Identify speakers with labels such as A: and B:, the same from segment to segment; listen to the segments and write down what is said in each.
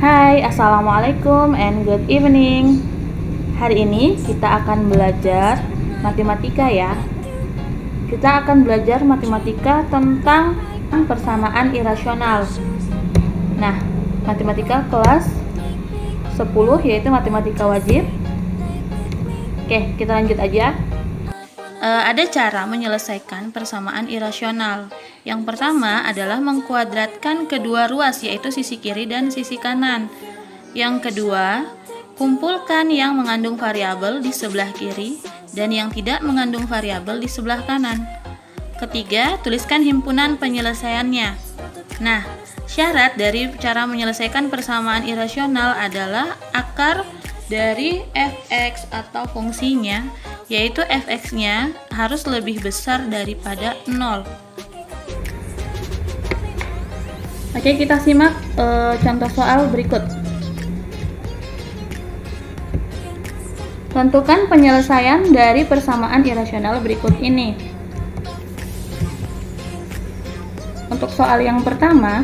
A: Hai, assalamualaikum and good evening. Hari ini kita akan belajar matematika ya. Kita akan belajar matematika tentang persamaan irasional. Nah, matematika kelas 10 yaitu matematika wajib. Oke, kita lanjut aja. Ada cara menyelesaikan persamaan irasional. Yang pertama adalah mengkuadratkan kedua ruas, yaitu sisi kiri dan sisi kanan. Yang kedua, kumpulkan yang mengandung variabel di sebelah kiri dan yang tidak mengandung variabel di sebelah kanan. Ketiga, tuliskan himpunan penyelesaiannya. Nah, syarat dari cara menyelesaikan persamaan irasional adalah akar dari fx atau fungsinya, yaitu fx-nya harus lebih besar daripada 0. Oke, kita simak contoh soal berikut. Tentukan penyelesaian dari persamaan irasional berikut ini. Untuk soal yang pertama,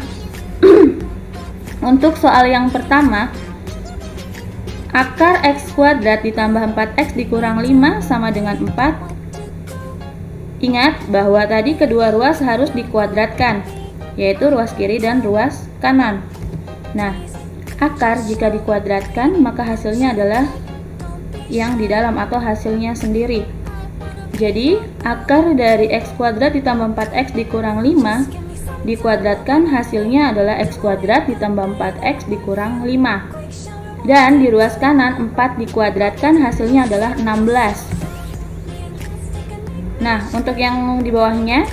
A: akar x kuadrat ditambah 4x dikurang 5 sama dengan 4. Ingat bahwa tadi kedua ruas harus dikuadratkan, yaitu ruas kiri dan ruas kanan. Nah, akar jika dikuadratkan maka hasilnya adalah yang di dalam atau hasilnya sendiri. Jadi, akar dari x kuadrat ditambah 4x dikurang 5 dikuadratkan hasilnya adalah x kuadrat ditambah 4x dikurang 5. Dan di ruas kanan 4 dikuadratkan hasilnya adalah 16. Nah, untuk yang di bawahnya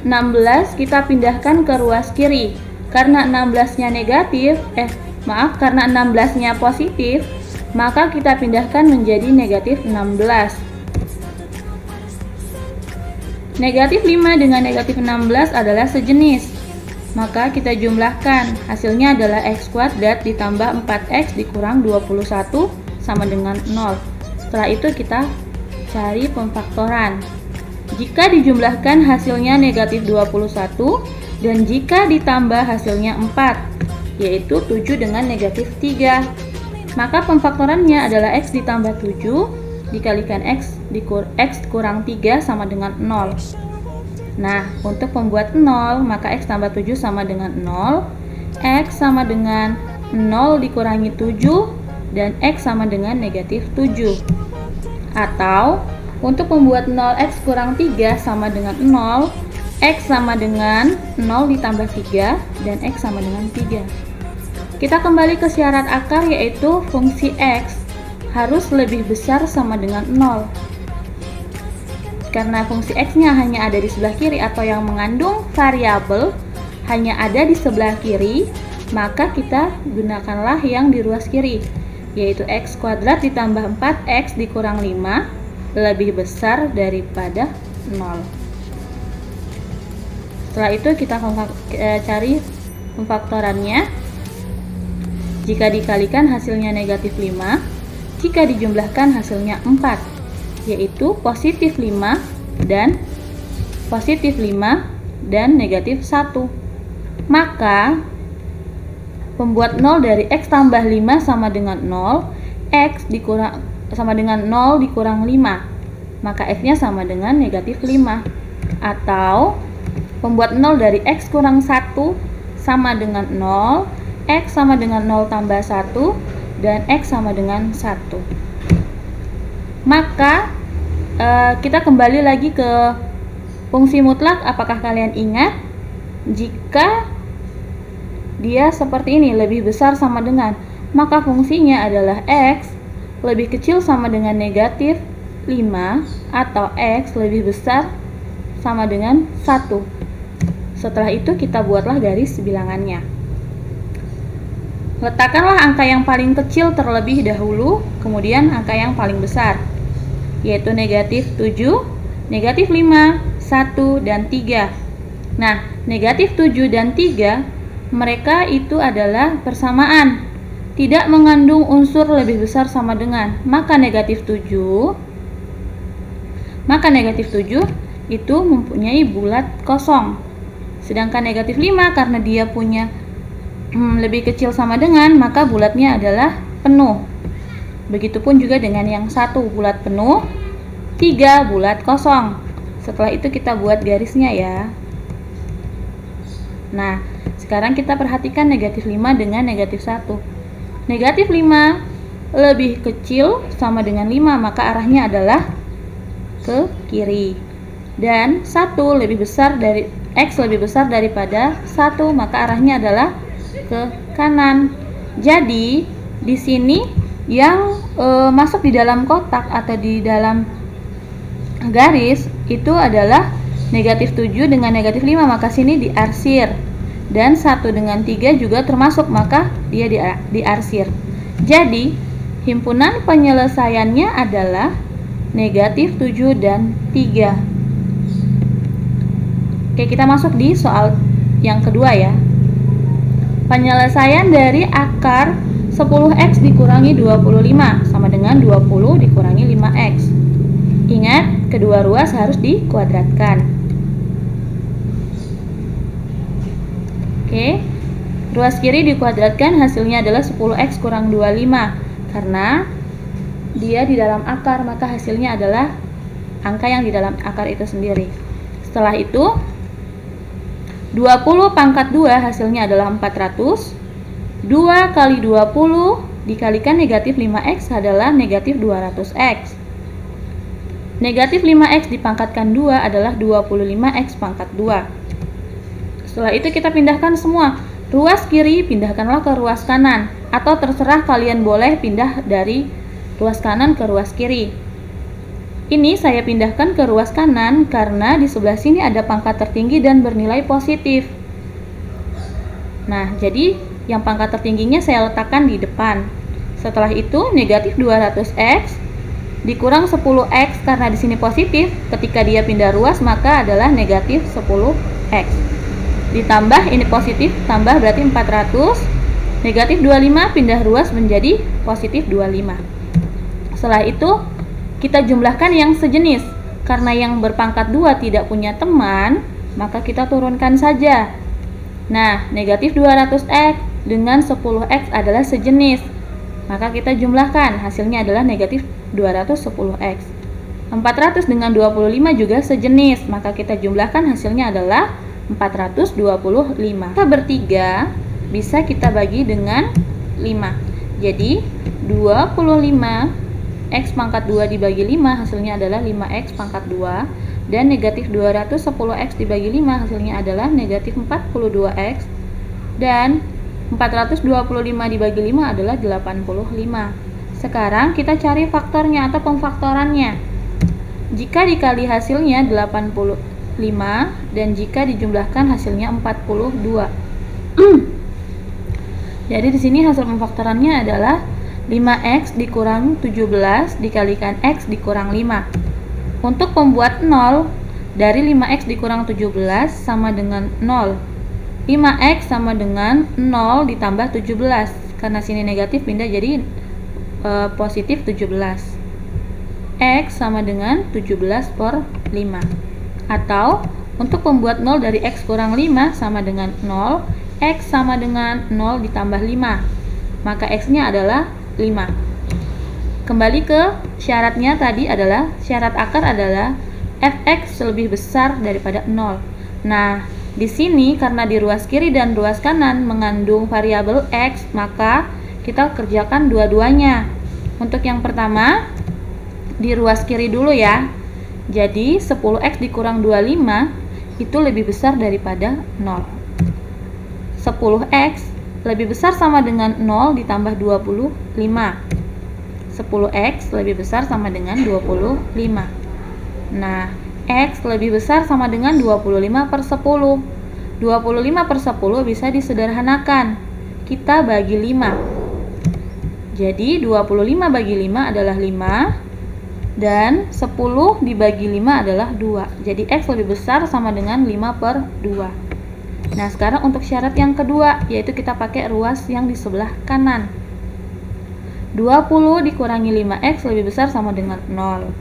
A: 16 kita pindahkan ke ruas kiri. Karena 16-nya karena 16-nya positif, maka kita pindahkan menjadi negatif 16. Negatif 5 dengan negatif 16 adalah sejenis. Maka kita jumlahkan, hasilnya adalah x kuadrat ditambah 4x dikurang 21 sama dengan 0. Setelah itu kita cari pemfaktoran. Jika dijumlahkan hasilnya negatif 21 dan jika ditambah hasilnya 4, yaitu 7 dengan negatif 3. Maka pemfaktorannya adalah x ditambah 7 dikalikan x kurang 3 sama dengan 0. Nah, untuk pembuat 0, maka x tambah 7 sama dengan 0, x sama dengan 0 dikurangi 7, dan x sama dengan negatif 7. Atau, untuk pembuat 0x kurang 3 sama dengan 0, x sama dengan 0 ditambah 3, dan x sama dengan 3. Kita kembali ke syarat akar, yaitu fungsi x harus lebih besar sama dengan 0. Karena fungsi x-nya hanya ada di sebelah kiri atau yang mengandung variabel hanya ada di sebelah kiri, maka kita gunakanlah yang di ruas kiri, yaitu x kuadrat ditambah 4x dikurang 5 lebih besar daripada 0. Setelah itu kita cari pemfaktorannya. Jika dikalikan hasilnya negatif 5, jika dijumlahkan hasilnya 4, yaitu positif 5 dan negatif 1. Maka pembuat 0 dari x tambah 5 sama dengan 0, x sama dengan 0 dikurang 5, maka x-nya sama dengan negatif 5. Atau pembuat 0 dari x kurang 1 sama dengan 0, x sama dengan 0 tambah 1, dan x sama dengan 1. Maka kita kembali lagi ke fungsi mutlak. Apakah kalian ingat? Jika dia seperti ini, lebih besar sama dengan, maka fungsinya adalah x lebih kecil sama dengan negatif 5 atau x lebih besar sama dengan 1. Setelah itu kita buatlah garis bilangannya. Letakkanlah angka yang paling kecil terlebih dahulu, kemudian angka yang paling besar, yaitu negatif 7, negatif 5, 1, dan 3. Nah, negatif 7 dan 3, mereka itu adalah persamaan, tidak mengandung unsur lebih besar sama dengan, maka negatif 7 itu mempunyai bulat kosong. Sedangkan negatif 5 karena dia punya lebih kecil sama dengan, maka bulatnya adalah penuh. Begitupun juga dengan yang 1 bulat penuh, 3 bulat kosong. Setelah itu kita buat garisnya ya. Nah, sekarang kita perhatikan negatif 5 dengan negatif 1. Negatif 5 lebih kecil sama dengan 5, maka arahnya adalah ke kiri. Dan 1 lebih besar dari X lebih besar daripada 1, maka arahnya adalah ke kanan. Jadi, di sini yang masuk di dalam kotak atau di dalam garis itu adalah negatif 7 dengan negatif 5, maka sini diarsir. Dan 1 dengan 3 juga termasuk, maka dia diarsir. Jadi, himpunan penyelesaiannya adalah negatif 7 dan 3. Oke, kita masuk di soal yang kedua ya. Penyelesaian dari akar 10x dikurangi 25 sama dengan 20 dikurangi 5x. Ingat, kedua ruas harus dikuadratkan. Oke, ruas kiri dikuadratkan, hasilnya adalah 10x kurang 25. Karena dia di dalam akar, maka hasilnya adalah angka yang di dalam akar itu sendiri. Setelah itu, 20 pangkat 2 hasilnya adalah 400. 2 kali 20 dikalikan negatif 5x adalah negatif 200x. Negatif 5x dipangkatkan 2 adalah 25x pangkat 2. Setelah itu kita pindahkan semua. Ruas kiri pindahkanlah ke ruas kanan, atau terserah kalian boleh pindah dari ruas kanan ke ruas kiri. Ini saya pindahkan ke ruas kanan karena di sebelah sini ada pangkat tertinggi dan bernilai positif. Nah, jadi yang pangkat tertingginya saya letakkan di depan. Setelah itu negatif 200x dikurang 10x, karena di sini positif, ketika dia pindah ruas maka adalah negatif 10x. Ditambah ini positif, tambah berarti 400. Negatif 25 pindah ruas menjadi positif 25. Setelah itu kita jumlahkan yang sejenis. Karena yang berpangkat 2 tidak punya teman, maka kita turunkan saja. Nah, negatif 200x dengan 10x adalah sejenis, maka kita jumlahkan, hasilnya adalah negatif 210x. 400 dengan 25 juga sejenis, maka kita jumlahkan, hasilnya adalah 425. Kita bertiga bisa kita bagi dengan 5. Jadi 25 x pangkat 2 dibagi 5 hasilnya adalah 5x pangkat 2, dan negatif 210x dibagi 5 hasilnya adalah negatif 42x, dan 425 dibagi 5 adalah 85. Sekarang kita cari faktornya atau pemfaktorannya. Jika dikali hasilnya 85 dan jika dijumlahkan hasilnya 42. Jadi di sini hasil pemfaktorannya adalah 5x dikurang 17 dikalikan x dikurang 5. Untuk pembuat 0, dari 5x dikurang 17 sama dengan 0. 5x sama dengan 0 ditambah 17. Karena sini negatif pindah jadi positif 17. X sama dengan 17 per 5. Atau untuk pembuat 0 dari x kurang 5 sama dengan 0. X sama dengan 0 ditambah 5. Maka x-nya adalah 5. Kembali ke syaratnya tadi adalah, syarat akar adalah fx lebih besar daripada 0. Nah, di sini karena di ruas kiri dan ruas kanan mengandung variabel x, maka kita kerjakan dua-duanya. Untuk yang pertama, di ruas kiri dulu ya. Jadi 10x dikurang 25 itu lebih besar daripada 0. 10x lebih besar sama dengan 0 ditambah 25. 10x lebih besar sama dengan 25. Nah, x lebih besar sama dengan 25 per 10. 25 per 10 bisa disederhanakan. Kita bagi 5. Jadi 25 bagi 5 adalah 5. Dan 10 dibagi 5 adalah 2. Jadi x lebih besar sama dengan 5 per 2. Nah, sekarang untuk syarat yang kedua, yaitu kita pakai ruas yang di sebelah kanan. 20 dikurangi 5x lebih besar sama dengan 0.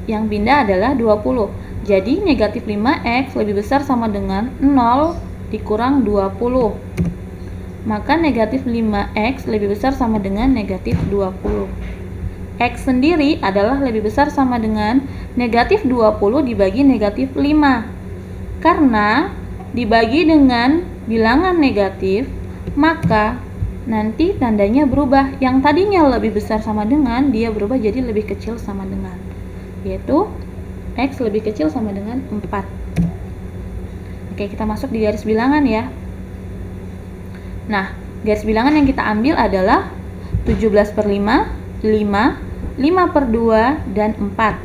A: Yang pindah adalah 20. Jadi negatif 5x lebih besar sama dengan 0 dikurang 20. Maka negatif 5x lebih besar sama dengan negatif 20. X sendiri adalah lebih besar sama dengan negatif 20 dibagi negatif 5. Karena dibagi dengan bilangan negatif, maka nanti tandanya berubah. Yang tadinya lebih besar sama dengan, dia berubah jadi lebih kecil sama dengan, yaitu X lebih kecil sama dengan 4. Oke, kita masuk di garis bilangan ya. Nah, garis bilangan yang kita ambil adalah 17 per 5, 5 per 2, dan 4.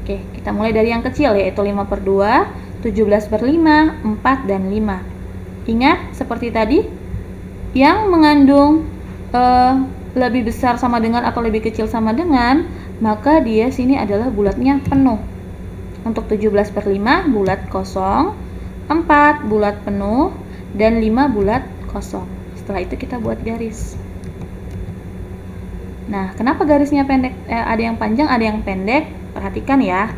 A: Oke, kita mulai dari yang kecil, yaitu 5 per 2, 17 per 5, 4, dan 5. Ingat, seperti tadi, yang mengandung lebih besar sama dengan atau lebih kecil sama dengan, maka dia sini adalah bulatnya penuh. Untuk 17 per 5 bulat kosong, 4 bulat penuh, dan 5 bulat kosong. Setelah itu kita buat garis. Nah, kenapa garisnya pendek? Ada yang panjang, ada yang pendek. Perhatikan ya.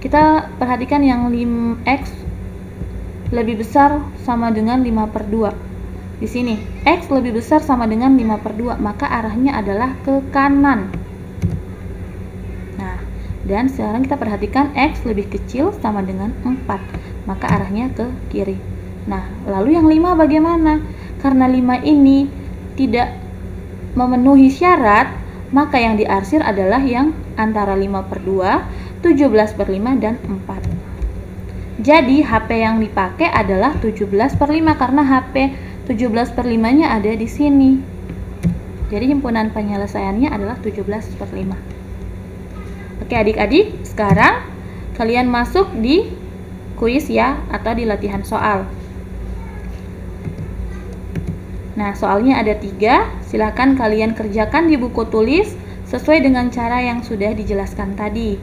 A: Kita perhatikan yang X lebih besar sama dengan 5 per 2. Di sini, X lebih besar sama dengan 5 per 2, maka arahnya adalah ke kanan. Nah, dan sekarang kita perhatikan X lebih kecil sama dengan 4, maka arahnya ke kiri. Nah, lalu yang 5 bagaimana? Karena 5 ini tidak memenuhi syarat, maka yang diarsir adalah yang antara 5 per 2, 17 per 5, dan 4. Jadi, HP yang dipakai adalah 17 per 5, karena HP 17 per 5 nya ada di sini. Jadi, himpunan penyelesaiannya adalah 17 per 5. Oke adik-adik, sekarang kalian masuk di kuis ya, atau di latihan soal. Nah, soalnya ada 3, silakan kalian kerjakan di buku tulis sesuai dengan cara yang sudah dijelaskan tadi.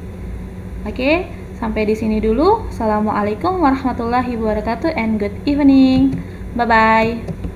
A: Oke, sampai di sini dulu. Assalamualaikum warahmatullahi wabarakatuh and good evening. Bye-bye.